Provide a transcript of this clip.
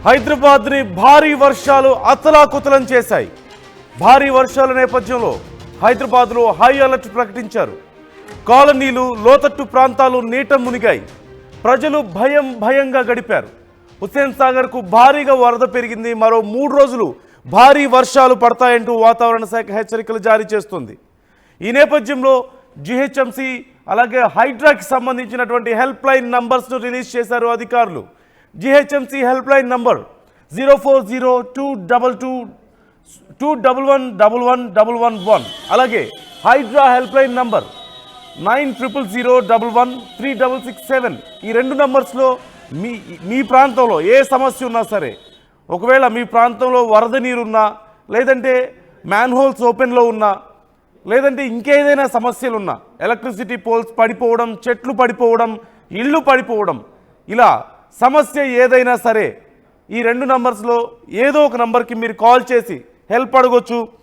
హైదరాబాద్ని భారీ వర్షాలు అతలాకుతలం చేశాయి. భారీ వర్షాల నేపథ్యంలో హైదరాబాద్లో హై అలర్ట్ ప్రకటించారు. కాలనీలు, లోతట్టు ప్రాంతాలు నీట మునిగాయి. ప్రజలు భయంగా గడిపారు. హుస్సేన్ సాగర్కు భారీగా వరద పెరిగింది. మరో 3 రోజులు భారీ వర్షాలు పడతాయంటూ వాతావరణ శాఖ హెచ్చరికలు జారీ చేస్తుంది. ఈ నేపథ్యంలో జిహెచ్ఎంసీ అలాగే హైడ్రాకి సంబంధించినటువంటి హెల్ప్ లైన్ నంబర్స్ను రిలీజ్ చేశారు అధికారులు. జిహెచ్ఎంసీ హెల్ప్ లైన్ నంబర్ 040222111111, అలాగే హైడ్రా హెల్ప్ లైన్ నంబర్ 9000113667. ఈ 2 నంబర్స్లో మీ ప్రాంతంలో ఏ సమస్య ఉన్నా సరే, ఒకవేళ మీ ప్రాంతంలో వరద నీరున్నా, లేదంటే మ్యాన్హోల్స్ ఓపెన్లో ఉన్నా, లేదంటే ఇంకేదైనా సమస్యలు ఉన్నా, ఎలక్ట్రిసిటీ పోల్స్ పడిపోవడం, చెట్లు పడిపోవడం, ఇళ్ళు పడిపోవడం, ఇలా సమస్య ఏదైనా సరే ఈ 2 నంబర్స్లో ఏదో ఒక నంబర్కి మీరు కాల్ చేసి హెల్ప్ అడగొచ్చు.